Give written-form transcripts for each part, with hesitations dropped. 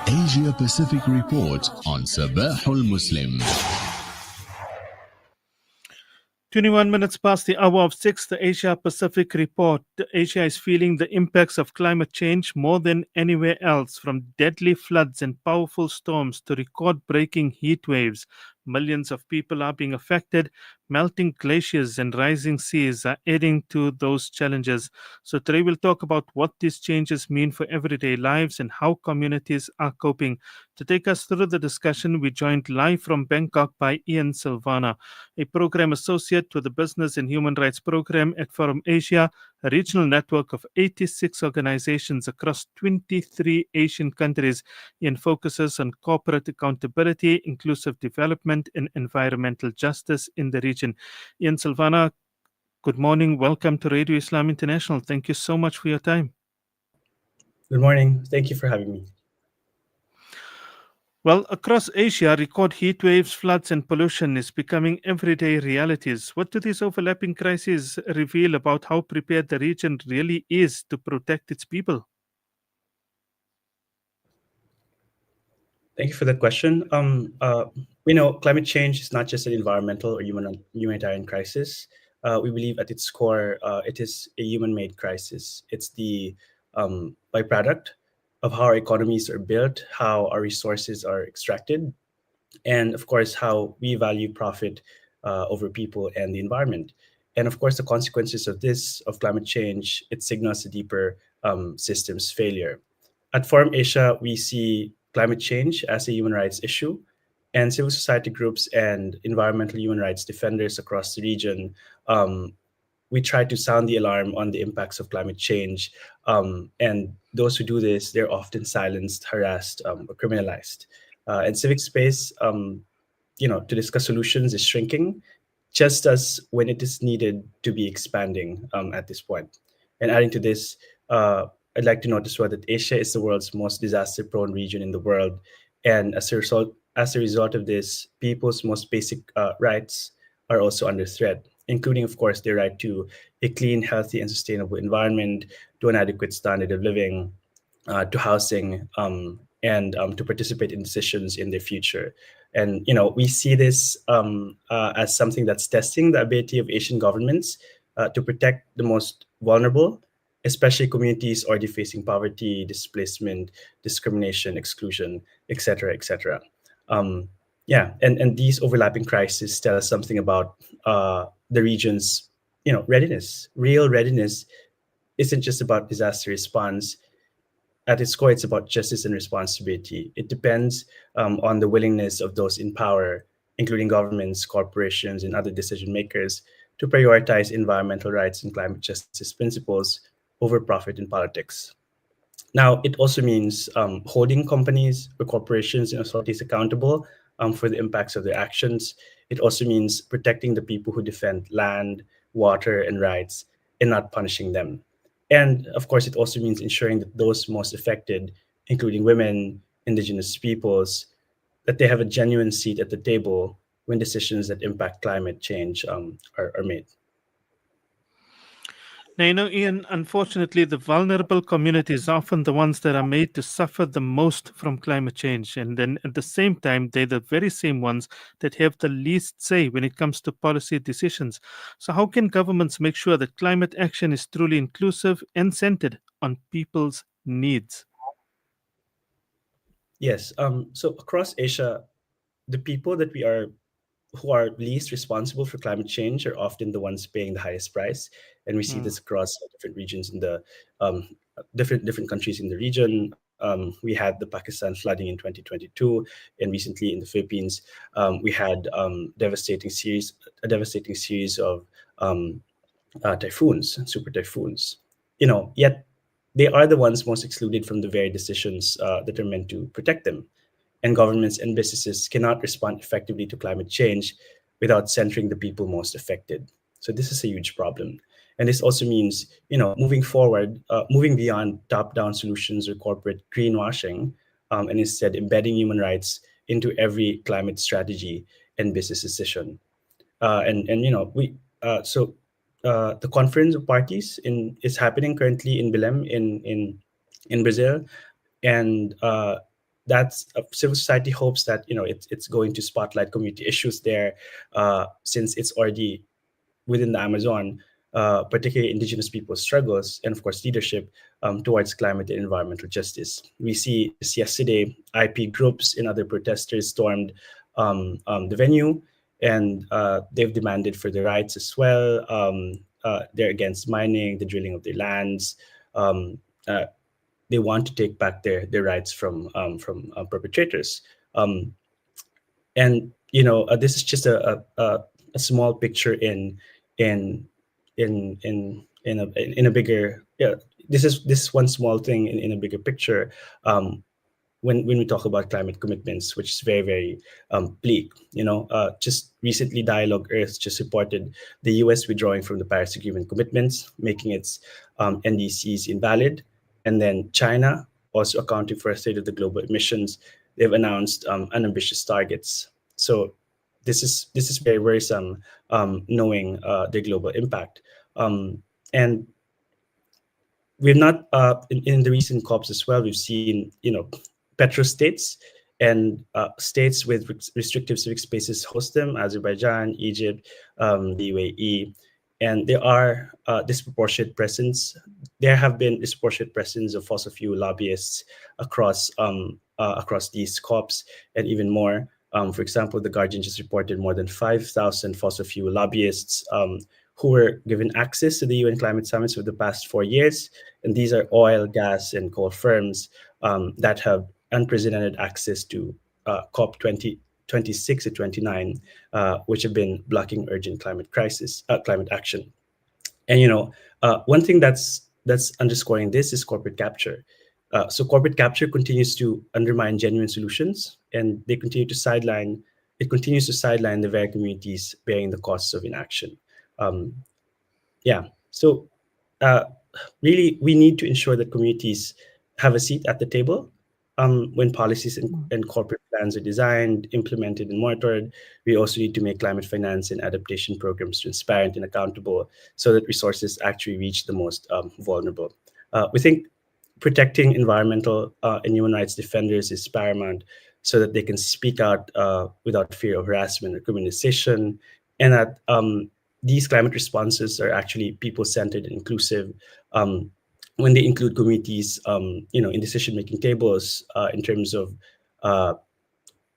Asia Pacific Report on Sabahul Muslim. 21 minutes past the hour of 6, the Asia Pacific Report. Asia is feeling the impacts of climate change more than anywhere else, from deadly floods and powerful storms to record breaking heat waves. Millions of people are being affected. Melting glaciers and rising seas are adding to those challenges. So, today we'll talk about what these changes mean for everyday lives and how communities are coping. To take us through the discussion, we joined live from Bangkok by Ian Salvana, a program associate with the Business and Human Rights Program at Forum Asia, a regional network of 86 organizations across 23 Asian countries. Ian focuses on corporate accountability, inclusive development, and environmental justice in the region. Ian Salvana, good morning. Welcome to Radio Islam International. Thank you so much for your time. Good morning. Thank you for having me. Well, across Asia, record heat waves, floods, and pollution is becoming everyday realities. What do these overlapping crises reveal about how prepared the region really is to protect its people? Thank you for that question. Climate change is not just an environmental or humanitarian crisis. We believe at its core, it is a human-made crisis. It's the byproduct of how our economies are built, how our resources are extracted, and of course, how we value profit over people and the environment. And of course, the consequences of climate change, it signals a deeper systems failure. At Forum Asia, we see climate change as a human rights issue, and civil society groups and environmental human rights defenders across the region, we try to sound the alarm on the impacts of climate change. And those who do this, they're often silenced, harassed, or criminalized. And civic space, to discuss solutions is shrinking, just as when it is needed to be expanding at this point. And adding to this, I'd like to note as well that Asia is the world's most disaster-prone region in the world, and as a result of this, people's most basic rights are also under threat, including, of course, their right to a clean, healthy, and sustainable environment, to an adequate standard of living, to housing, and to participate in decisions in their future. And we see this as something that's testing the ability of Asian governments to protect the most vulnerable, especially communities already facing poverty, displacement, discrimination, exclusion, etc., etc. And these overlapping crises tell us something about the region's readiness. Real readiness isn't just about disaster response. At its core, it's about justice and responsibility. It depends on the willingness of those in power, including governments, corporations, and other decision makers, to prioritize environmental rights and climate justice principles over profit in politics. Now, it also means holding companies or corporations and authorities accountable for the impacts of their actions. It also means protecting the people who defend land, water, and rights, and not punishing them. And of course, it also means ensuring that those most affected, including women, indigenous peoples, that they have a genuine seat at the table when decisions that impact climate change are made. Now, Ian, unfortunately, the vulnerable communities are often the ones that are made to suffer the most from climate change. And then at the same time, they're the very same ones that have the least say when it comes to policy decisions. So, how can governments make sure that climate action is truly inclusive and centered on people's needs? Yes. So across Asia, the people who are least responsible for climate change are often the ones paying the highest price, and we see Mm. this across different regions in the different countries in the region. We had the Pakistan flooding in 2022, and recently in the Philippines, we had a devastating series of um, typhoons, super typhoons. Yet they are the ones most excluded from the very decisions that are meant to protect them. And governments and businesses cannot respond effectively to climate change without centering the people most affected. So this is a huge problem. And this also means, moving forward, moving beyond top-down solutions or corporate greenwashing, and instead embedding human rights into every climate strategy and business decision. And we so the conference of parties in is happening currently in Belém in in Brazil, and that's civil society hopes that it's going to spotlight community issues there, since it's already within the Amazon, particularly indigenous people's struggles, and of course leadership towards climate and environmental justice. We see just yesterday, IP groups and other protesters stormed the venue, and they've demanded for their rights as well. They're against mining, the drilling of their lands. Um, uh, they want to take back their rights from perpetrators. Um, and this is just a small picture in in a bigger, yeah, this one small thing in a bigger picture. um, when we talk about climate commitments, which is very, very bleak. Just recently, Dialogue Earth just reported the U.S. withdrawing from the Paris Agreement commitments, making its NDCs invalid, and then China, also accounting for a third of the global emissions, they've announced unambitious targets. So this is very worrisome, knowing their global impact. And we've not in the recent COPs as well, we've seen petro states and states with restrictive civic spaces host them: Azerbaijan, Egypt, the UAE. And there are disproportionate presence there have been disproportionate presence of fossil fuel lobbyists across these COPs, and even more. For example, the Guardian just reported more than 5,000 fossil fuel lobbyists who were given access to the UN climate summits for the past 4 years. And these are oil, gas, and coal firms that have unprecedented access to COP 26 to 29, which have been blocking urgent climate action. And one thing that's underscoring this is corporate capture. So corporate capture continues to undermine genuine solutions, and it continues to sideline the very communities bearing the costs of inaction. Um, yeah. So uh, really, we need to ensure that communities have a seat at the table when policies and corporate plans are designed, implemented, and monitored. We also need to make climate finance and adaptation programs transparent and accountable, so that resources actually reach the most vulnerable. We think protecting environmental and human rights defenders is paramount, so that they can speak out without fear of harassment or criminalization, and that these climate responses are actually people-centered and inclusive. Um, when they include communities, in decision-making tables, in terms of uh,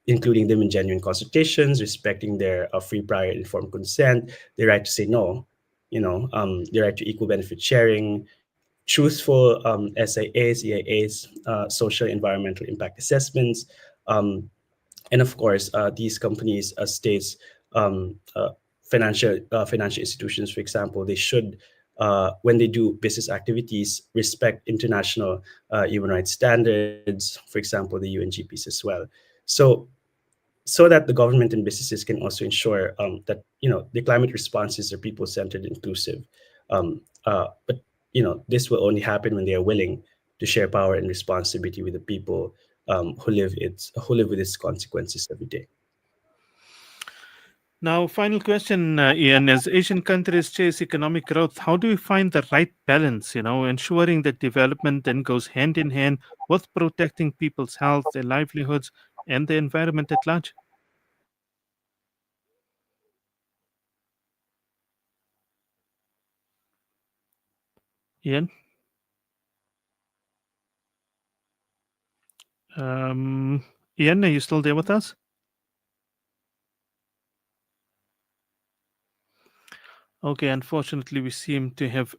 including them in genuine consultations, respecting their free, prior, informed consent, their right to say no, their right to equal benefit sharing, truthful SIAs, EIAs, social environmental impact assessments, um, and of course, these companies, states, um, uh, financial institutions, for example, they should, when they do business activities, respect international human rights standards, for example, the UNGPs as well. So so that the government and businesses can also ensure that the climate responses are people centered, inclusive. But this will only happen when they are willing to share power and responsibility with the people who live with its consequences every day. Now, final question, Ian. As Asian countries chase economic growth, how do we find the right balance, ensuring that development then goes hand in hand with protecting people's health, their livelihoods, and the environment at large? Ian? Um, Ian, are you still there with us? Okay, unfortunately, we seem to have